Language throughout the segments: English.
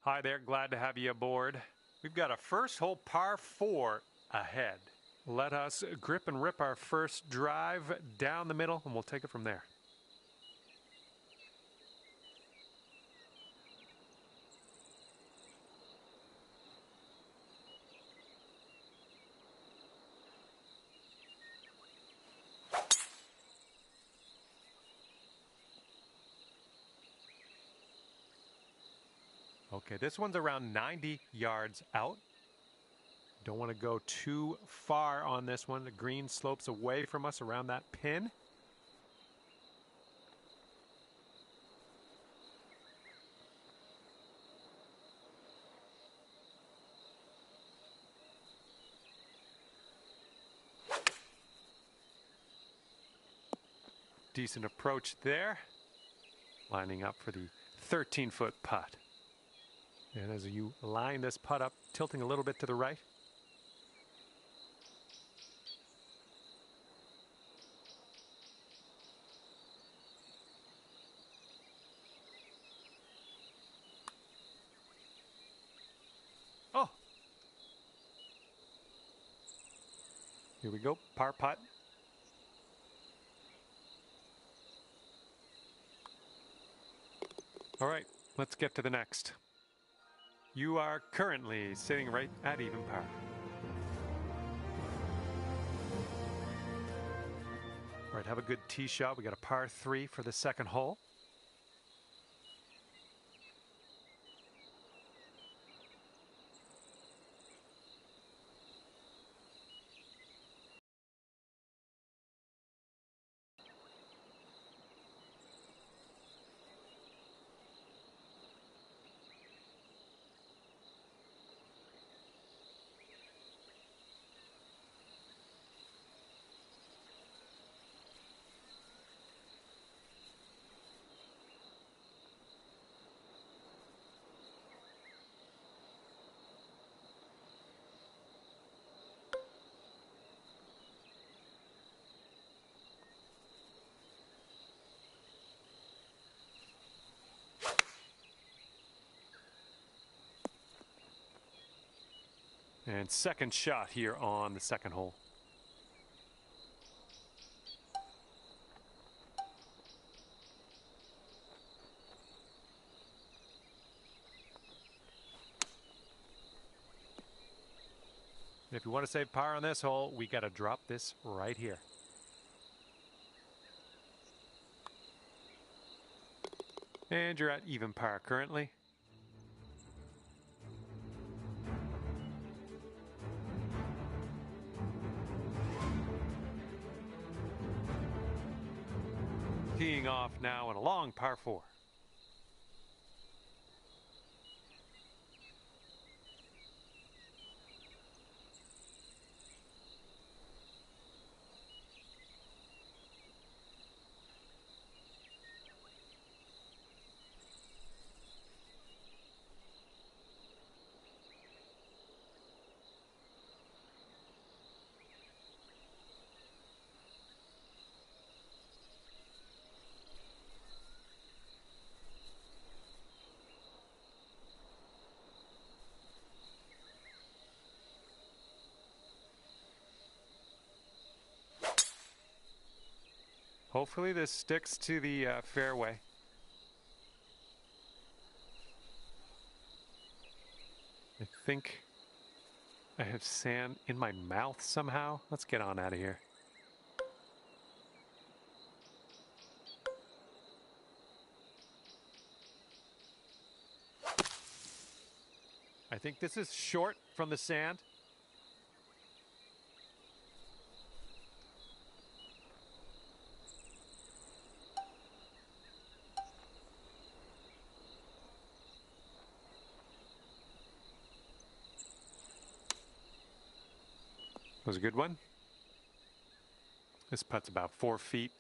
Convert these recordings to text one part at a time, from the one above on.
Hi there, glad to have you aboard. We've got a first hole par 4 ahead. Let us grip and rip our first drive down the middle, and we'll take it from there. Okay, this one's around 90 yards out. Don't want to go too far on this one. The green slopes away from us around that pin. Decent approach there. Lining up for the 13-foot putt. And as you line this putt up, tilting a little bit to the right. Oh! Here we go, par putt. All right, let's get to the next. You are currently sitting right at even par. All right, have a good tee shot. We got a par 3 for the second hole. And second shot here on the second hole. And if you want to save par on this hole, we got to drop this right here. And you're at even par currently. Teeing off now in a long par 4. Hopefully this sticks to the fairway. I think I have sand in my mouth somehow. Let's get on out of here. I think this is short from the sand. That was a good one. This putt's about 4 feet.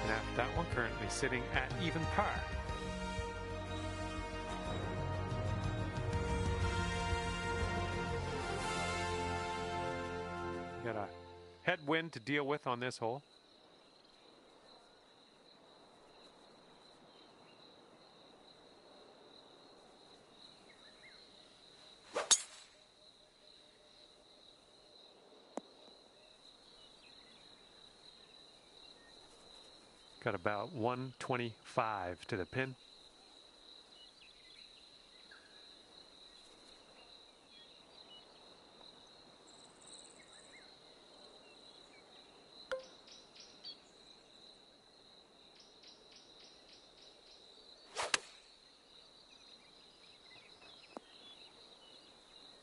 And after that one currently sitting at even par. Got a headwind to deal with on this hole. Got about 125 to the pin.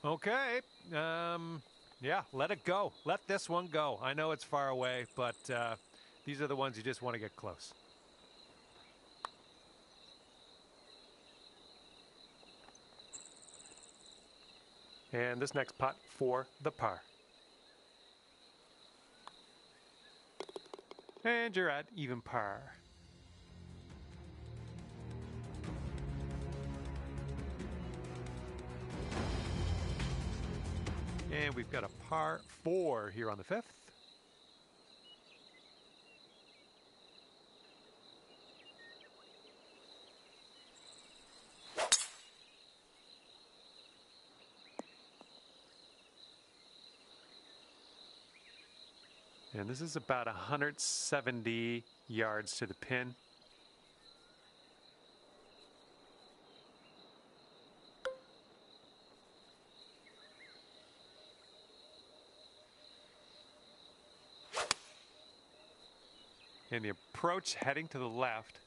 Okay, yeah, let it go. Let this one go. I know it's far away, but these are the ones you just want to get close. And this next putt for the par. And you're at even par. And we've got a par 4 here on the 5th. And this is about 170 yards to the pin. And the approach heading to the left.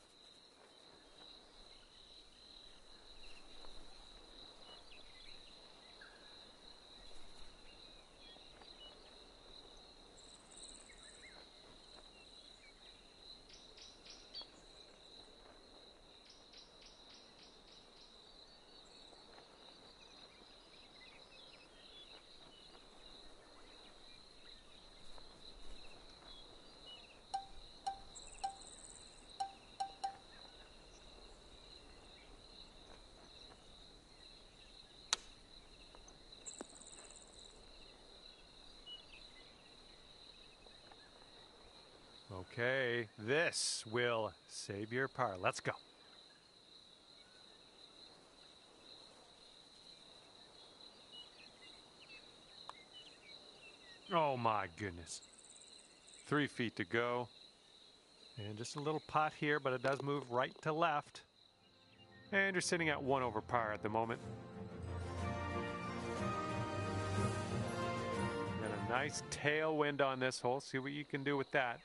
Okay, this will save your par. Let's go. Oh my goodness. 3 feet to go. And just a little putt here, but it does move right to left. And you're sitting at 1 over par at the moment. And a nice tailwind on this hole. See what you can do with that.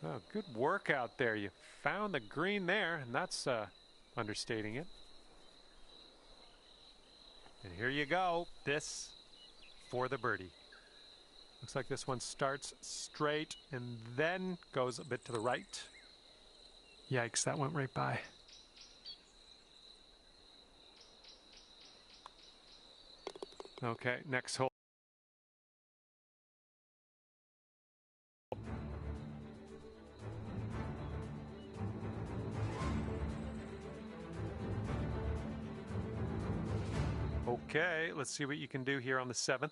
Oh, good work out there. You found the green there, and that's understating it. And here you go. This for the birdie. Looks like this one starts straight and then goes a bit to the right. Yikes, that went right by. Okay, next hole. Okay, let's see what you can do here on the 7th.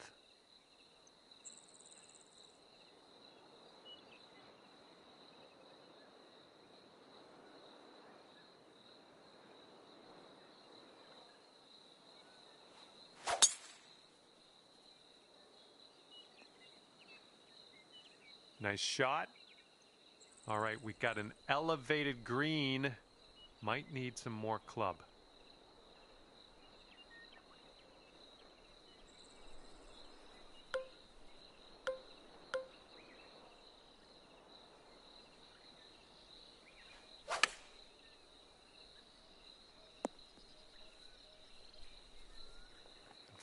Nice shot. All right, we've got an elevated green. Might need some more club.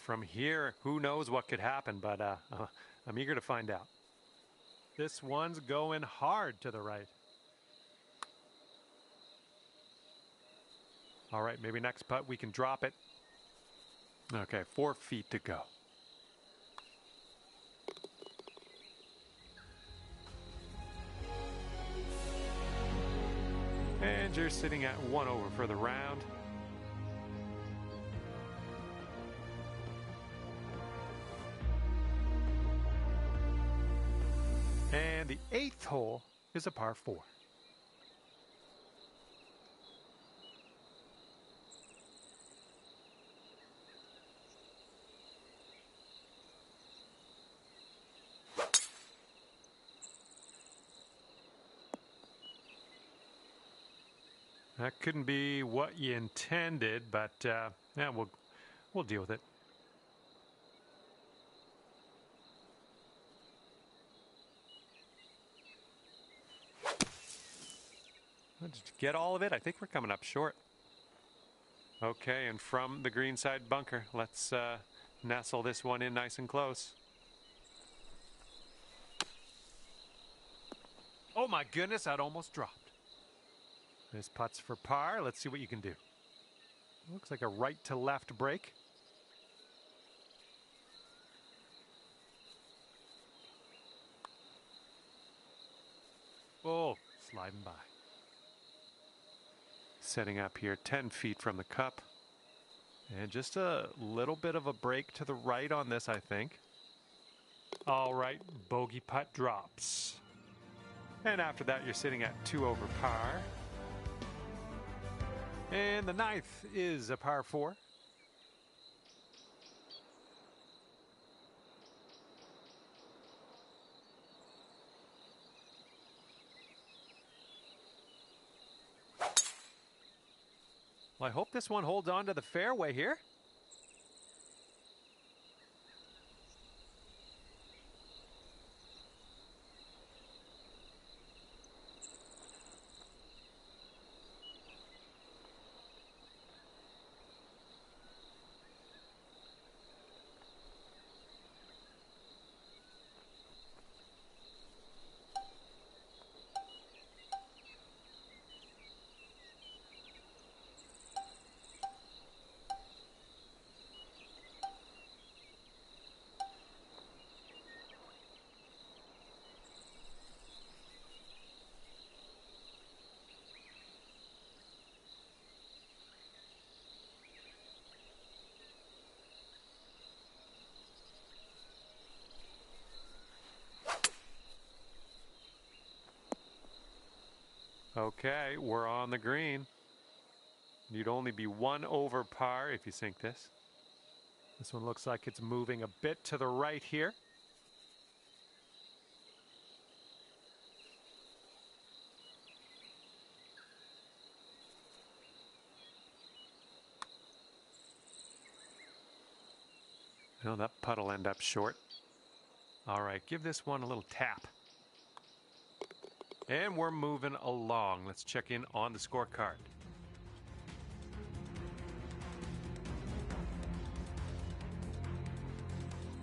From here, who knows what could happen, but I'm eager to find out. This one's going hard to the right. All right, maybe next putt we can drop it. Okay, 4 feet to go. And you're sitting at 1 over for the round. And the 8th hole is a par 4. That couldn't be what you intended, but yeah, we'll deal with it. Did you get all of it? I think we're coming up short. Okay, and from the greenside bunker, let's nestle this one in nice and close. Oh my goodness, that almost dropped. This putt's for par. Let's see what you can do. Looks like a right to left break. Oh, sliding by. Setting up here 10 feet from the cup. And just a little bit of a break to the right on this, I think. All right, bogey putt drops. And after that, you're sitting at 2 over par. And the 9th is a par 4. Well, I hope this one holds on to the fairway here. Okay, we're on the green. You'd only be 1 over par if you sink this. This one looks like it's moving a bit to the right here. Well, that putt will end up short. All right, give this one a little tap. And we're moving along. Let's check in on the scorecard.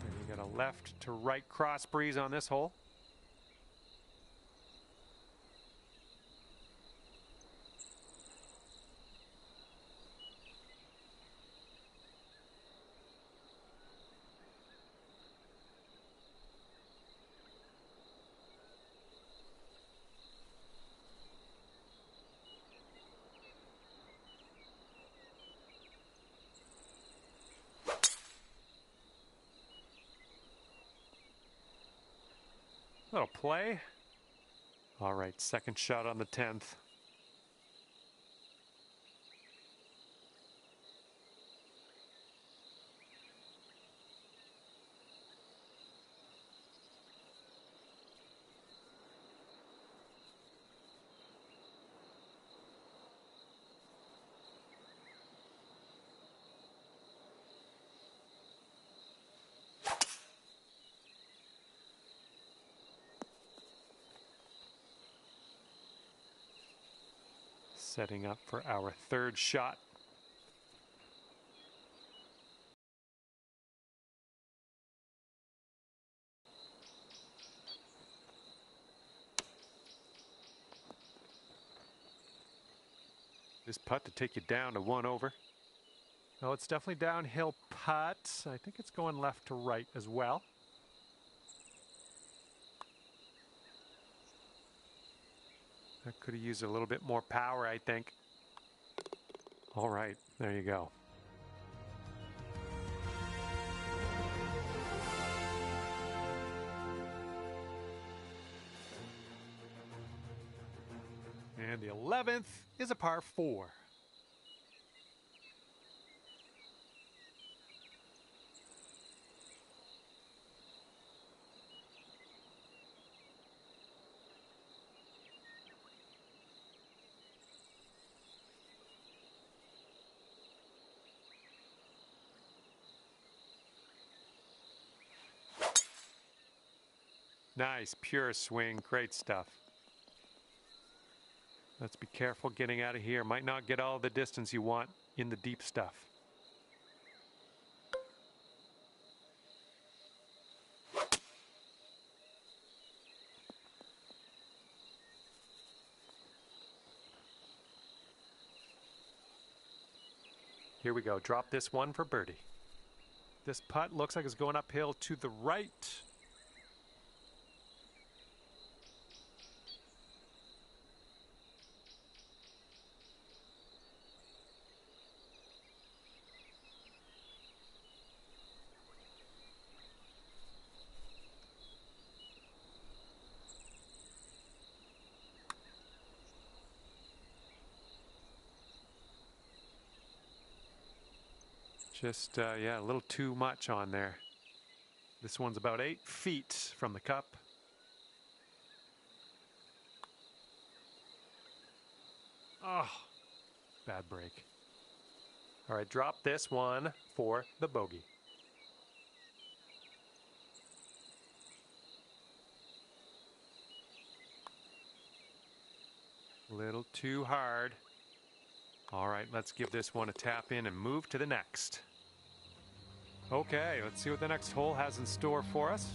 And you got a left to right cross breeze on this hole. Little play. All right, second shot on the 10th. Setting up for our third shot. This putt to take you down to 1 over. Oh, it's definitely downhill putt. I think it's going left to right as well. That could have used a little bit more power, I think. All right, there you go. And the 11th is a par 4. Nice, pure swing, great stuff. Let's be careful getting out of here. Might not get all the distance you want in the deep stuff. Here we go. Drop this one for birdie. This putt looks like it's going uphill to the right. Just, yeah, a little too much on there. This one's about 8 feet from the cup. Oh, bad break. All right, drop this one for the bogey. A little too hard. All right, let's give this one a tap in and move to the next. Okay, let's see what the next hole has in store for us.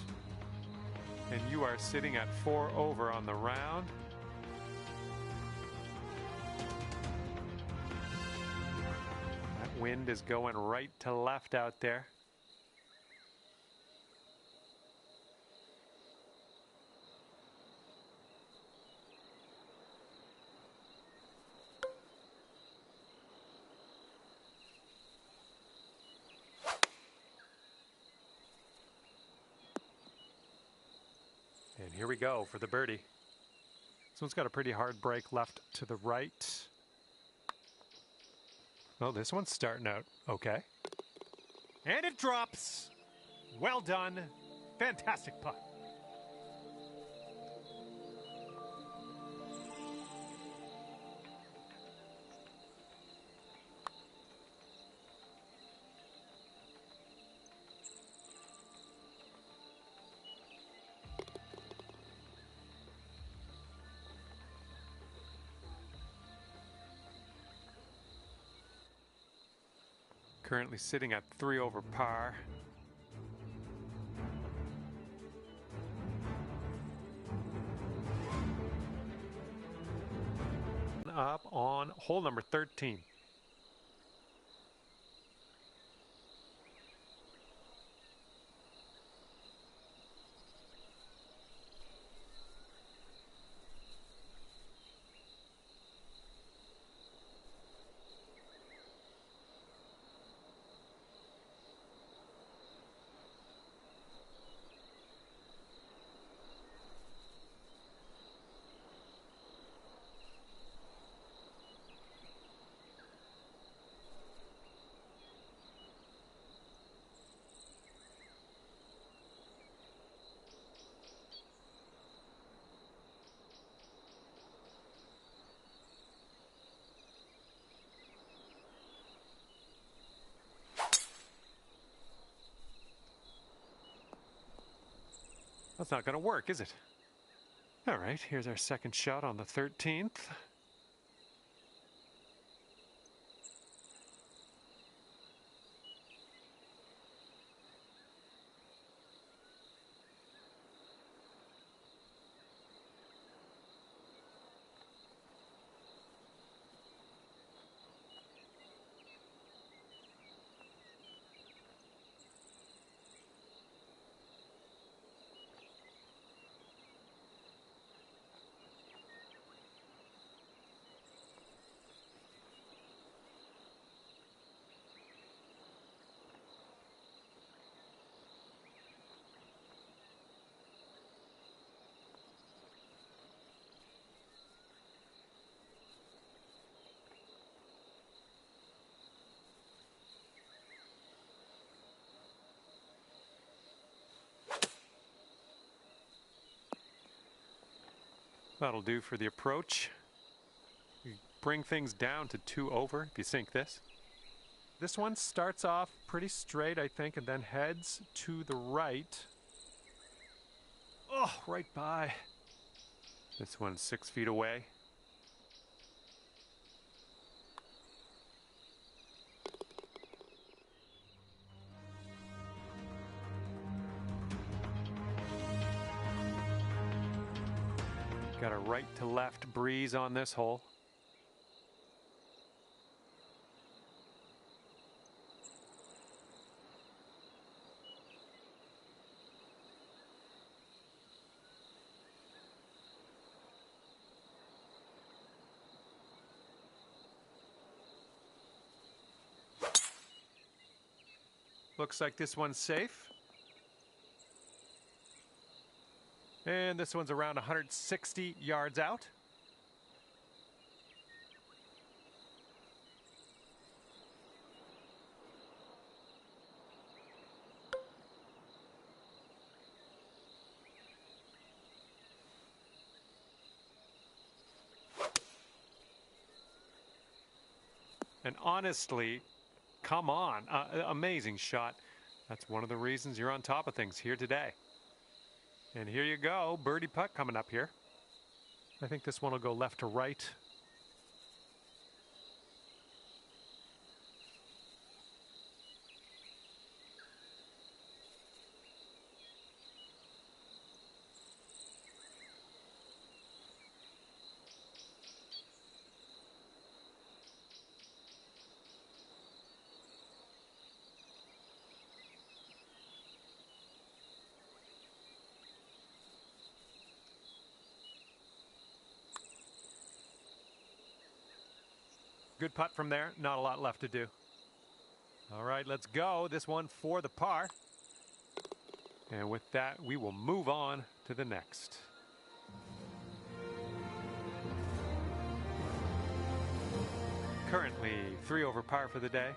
And you are sitting at 4 over on the round. That wind is going right to left out there. And here we go for the birdie. This one's got a pretty hard break left to the right. Oh, this one's starting out okay. And it drops. Well done. Fantastic putt. Currently sitting at 3 over par. Up on hole number 13. That's not going to work, is it? All right, here's our second shot on the 13th. That'll do for the approach. You bring things down to 2 over if you sink this. This one starts off pretty straight, I think, and then heads to the right. Oh, right by. This one's 6 feet away. Got a right to left breeze on this hole. Looks like this one's safe. And this one's around 160 yards out. And honestly, come on, amazing shot. That's one of the reasons you're on top of things here today. And here you go, birdie putt coming up here. I think this one will go left to right. Good putt from there, not a lot left to do. All right, let's go. This one for the par. And with that, we will move on to the next. Currently 3 over par for the day.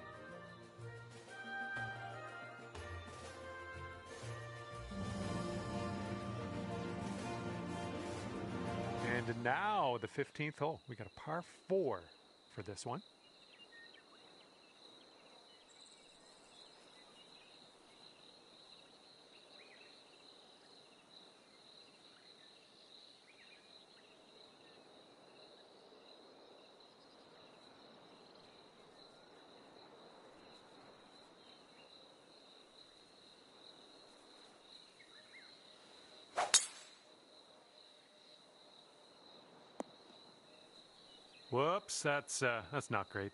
And now the 15th hole. We got a par 4 for this one. Whoops, that's not great.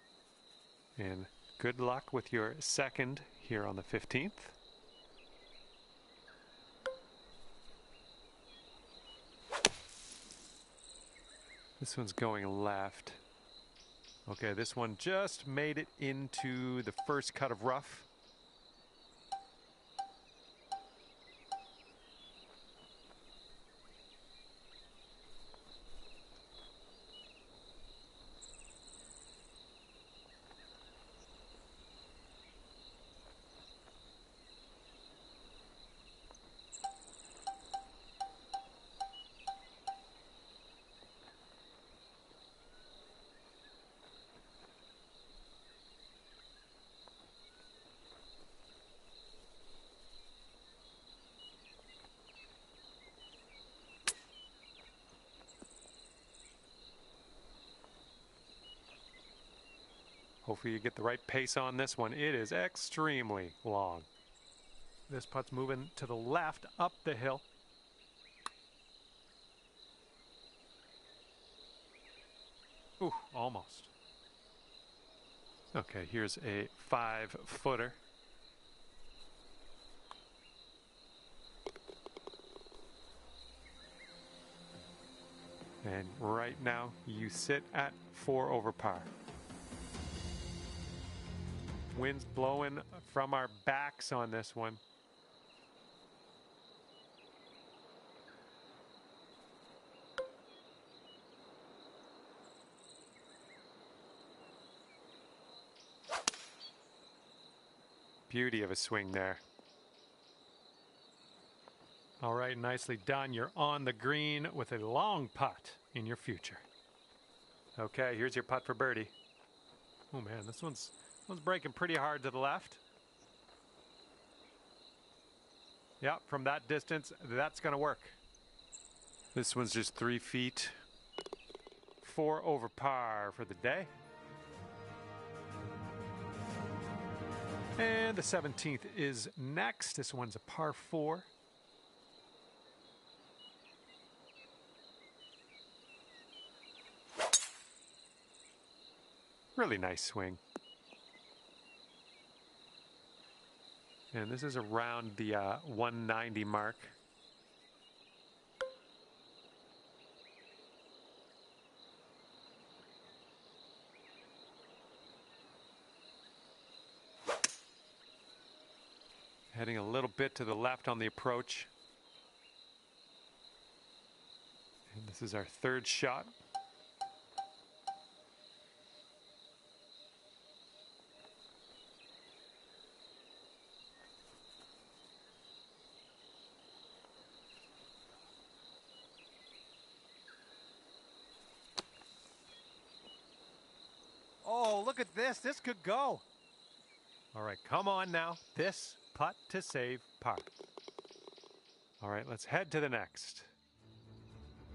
And good luck with your second here on the 15th. This one's going left. Okay, this one just made it into the first cut of rough. Hopefully you get the right pace on this one. It is extremely long. This putt's moving to the left up the hill. Ooh, almost. Okay, here's a 5-footer. And right now you sit at 4 over par. Wind's blowing from our backs on this one. Beauty of a swing there. All right, nicely done. You're on the green with a long putt in your future. Okay, here's your putt for birdie. Oh man, this one's breaking pretty hard to the left. Yeah, from that distance, that's going to work. This one's just 3 feet. 4 over par for the day. And the 17th is next. This one's a par 4. Really nice swing. And this is around the 190 mark. Heading a little bit to the left on the approach. And this is our 3rd shot. Oh, look at this. This could go. All right, come on now. This putt to save par. All right, let's head to the next.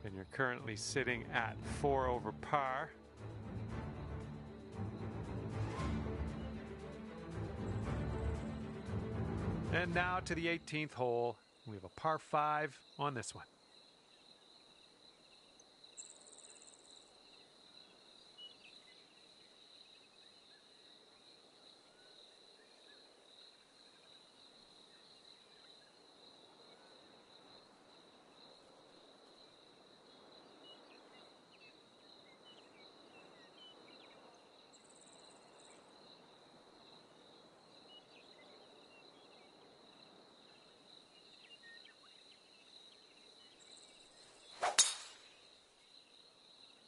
And you're currently sitting at 4 over par. And now to the 18th hole. We have a par 5 on this one.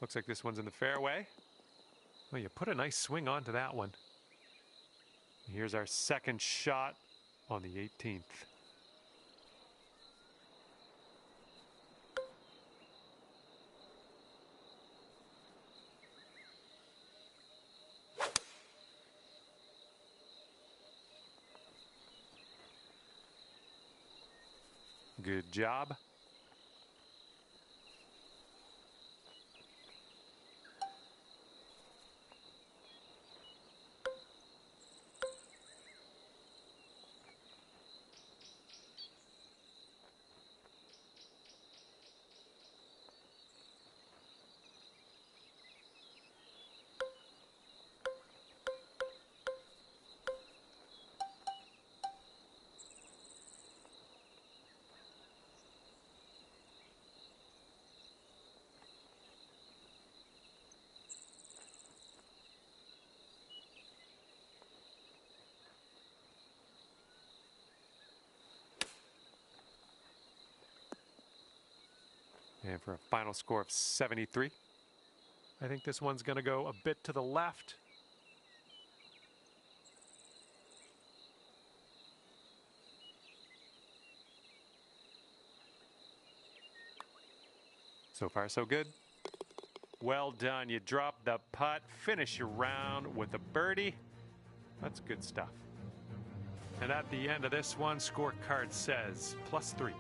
Looks like this one's in the fairway. Well, you put a nice swing onto that one. Here's our 2nd shot on the 18th. Good job. And for a final score of 73. I think this one's going to go a bit to the left. So far, so good. Well done. You drop the putt, finish your round with a birdie. That's good stuff. And at the end of this one, scorecard says +3.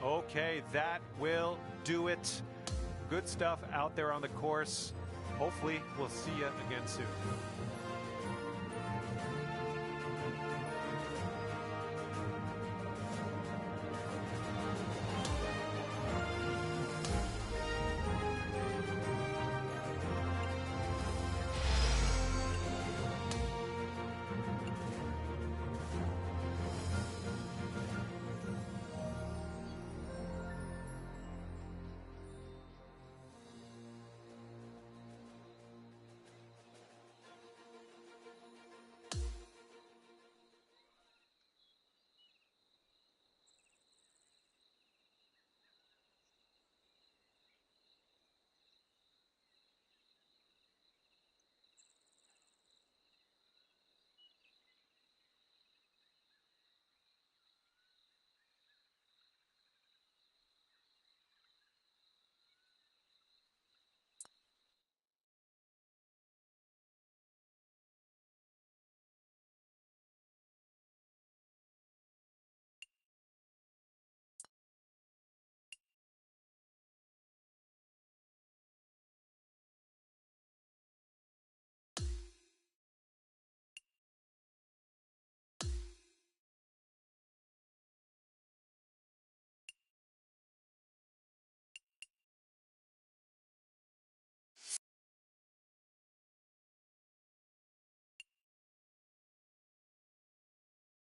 Okay, that will do it. Good stuff out there on the course. Hopefully, we'll see you again soon.